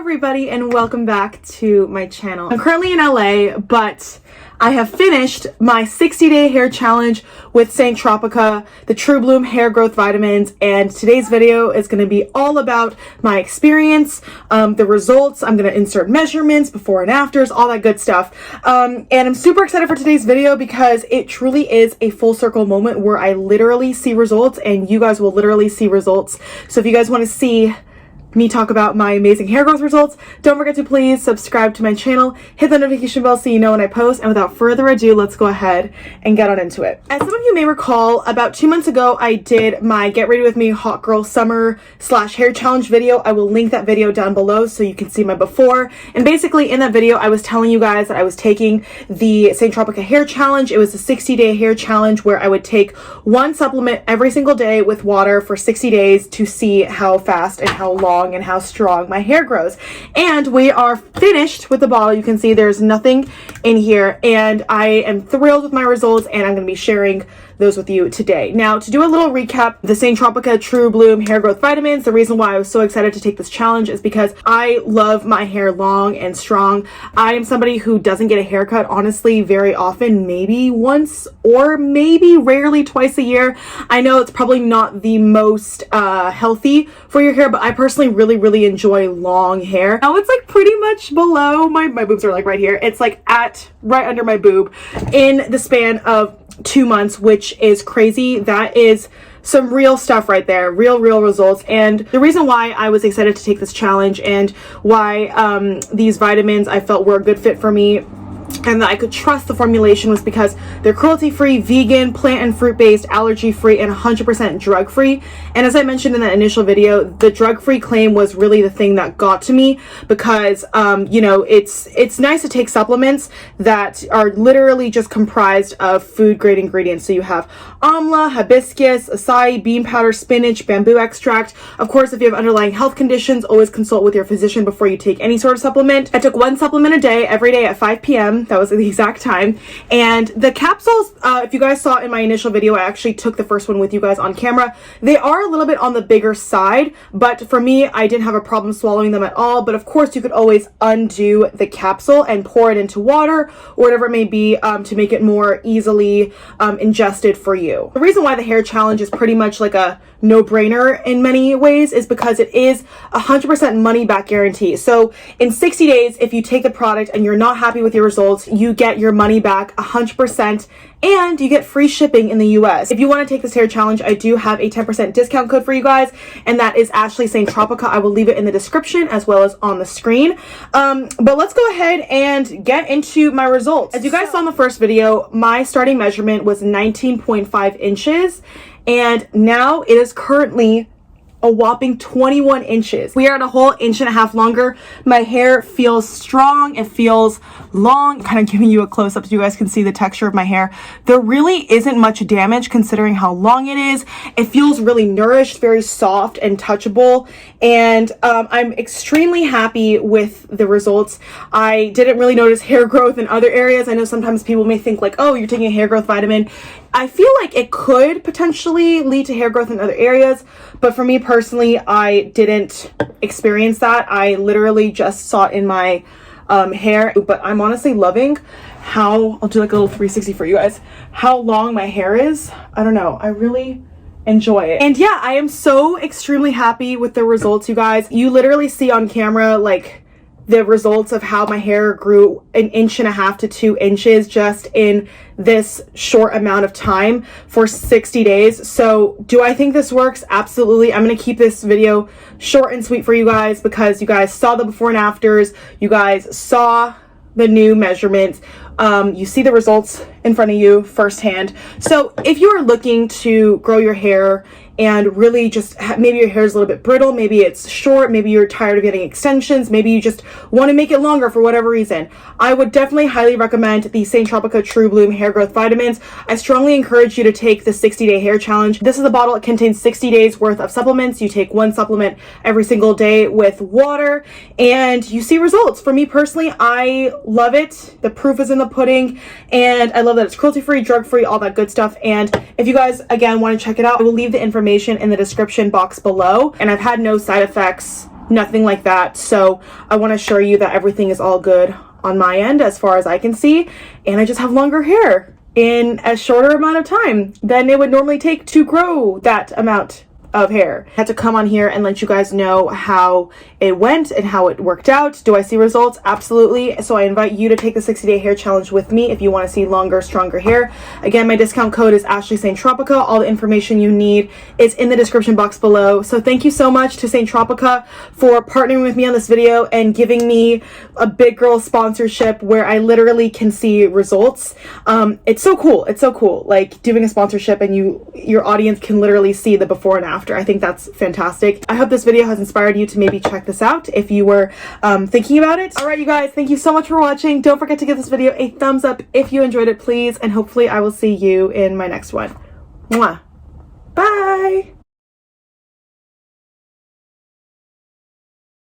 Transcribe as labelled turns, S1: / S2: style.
S1: everybody and welcome back to my channel. I'm currently in LA, but I have finished my 60-day hair challenge with ASHLEYsttropica, the True Bloom hair growth vitamins, and today's video is going to be all about my experience, the results. I'm going to insert measurements, before and afters, all that good stuff. And I'm super excited for today's video because it truly is a full circle moment where I literally see results and you guys will literally see results. So if you guys want to see me talk about my amazing hair growth results, don't forget to please subscribe to my channel, hit the notification bell so you know when I post, and without further ado, let's go ahead and get on into it. As some of you may recall, about 2 months ago, I did my Get Ready With Me Hot Girl Summer / Hair Challenge video. I will link that video down below so you can see my before. And basically in that video, I was telling you guys that I was taking the ASHLEYsttropica Hair Challenge. It was a 60-day hair challenge where I would take one supplement every single day with water for 60 days to see how fast and how long and how strong my hair grows. And we are finished with the bottle. You can see there's nothing in here, and I am thrilled with my results, and I'm going to be sharing those with you today. Now, to do a little recap, the ASHLEYsttropica True Bloom hair growth vitamins, the reason why I was so excited to take this challenge is because I love my hair long and strong. I am somebody who doesn't get a haircut, honestly, very often, maybe once or maybe rarely twice a year. I know it's probably not the most healthy for your hair, but I personally really enjoy long hair. Now it's like pretty much below my boobs are like right here. It's like right under my boob in the span of 2 months, which is crazy. That is some real stuff right there, real results. And the reason why I was excited to take this challenge and why these vitamins I felt were a good fit for me and that I could trust the formulation was because they're cruelty-free, vegan, plant and fruit-based, allergy-free, and 100% drug-free. And as I mentioned in that initial video, the drug-free claim was really the thing that got to me because, you know, it's nice to take supplements that are literally just comprised of food-grade ingredients. So you have amla, hibiscus, acai, bean powder, spinach, bamboo extract. Of course, if you have underlying health conditions, always consult with your physician before you take any sort of supplement. I took one supplement a day, every day at 5 p.m. That was the exact time. And the capsules, if you guys saw in my initial video, I actually took the first one with you guys on camera. They are a little bit on the bigger side, but for me, I didn't have a problem swallowing them at all. But of course, you could always undo the capsule and pour it into water or whatever it may be to make it more easily ingested for you. The reason why the hair challenge is pretty much like a no-brainer in many ways is because it is 100% money back guarantee. So in 60 days, if you take the product and you're not happy with your results, you get your money back 100% and you get free shipping in the US. If you want to take this hair challenge, I do have a 10% discount code for you guys, and that is ASHLEYsttropica. I will leave it in the description as well as on the screen. But let's go ahead and get into my results. As you guys saw in the first video, my starting measurement was 19.5 inches. And now it is currently a whopping 21 inches. We are at a whole 1.5 inches longer. My hair feels strong. It feels long. Kind of giving you a close up so you guys can see the texture of my hair. There really isn't much damage considering how long it is. It feels really nourished, very soft and touchable. And I'm extremely happy with the results. I didn't really notice hair growth in other areas. I know sometimes people may think like, oh, you're taking a hair growth vitamin. I feel like it could potentially lead to hair growth in other areas, but for me personally, I didn't experience that. I literally just saw it in my hair, but I'm honestly loving how, I'll do like a little 360 for you guys, how long my hair is. I don't know, I really enjoy it. And yeah, I am so extremely happy with the results, you guys. You literally see on camera like the results of how my hair grew 1.5 inches to 2 inches just in this short amount of time for 60 days. So do I think this works? Absolutely. I'm going to keep this video short and sweet for you guys because you guys saw the before and afters. You guys saw the new measurements. You see the results in front of you firsthand. So if you are looking to grow your hair and really just maybe your hair is a little bit brittle, maybe it's short, maybe you're tired of getting extensions, maybe you just want to make it longer for whatever reason, I would definitely highly recommend the ASHLEYsttropica True Bloom hair growth vitamins. I strongly encourage you to take the 60-day hair challenge. This is a bottle. It contains 60 days worth of supplements. You take one supplement every single day with water and you see results. For me personally, I love it. The proof is in the pudding, and I love that it's cruelty-free, drug-free, all that good stuff. And if you guys again want to check it out, I will leave the information in the description box below, and I've had no side effects nothing like that. So I want to assure you that everything is all good on my end as far as I can see, and I just have longer hair in a shorter amount of time than it would normally take to grow that amount of hair. I had to come on here and let you guys know how it went and how it worked out. Do I see results? Absolutely. So I invite you to take the 60-day hair challenge with me if you want to see longer, stronger hair. Again, my discount code is ASHLEYsttropica. All the information you need is in the description box below. So thank you so much to TROPICA for partnering with me on this video and giving me a big girl sponsorship where I literally can see results. It's so cool. It's so cool. Like doing a sponsorship and your audience can literally see the before and after. I think that's fantastic. I hope this video has inspired you to maybe check this out if you were thinking about it. All right, you guys, thank you so much for watching. Don't forget to give this video a thumbs up if you enjoyed it, please. And hopefully I will see you in my next one. Mwah. Bye.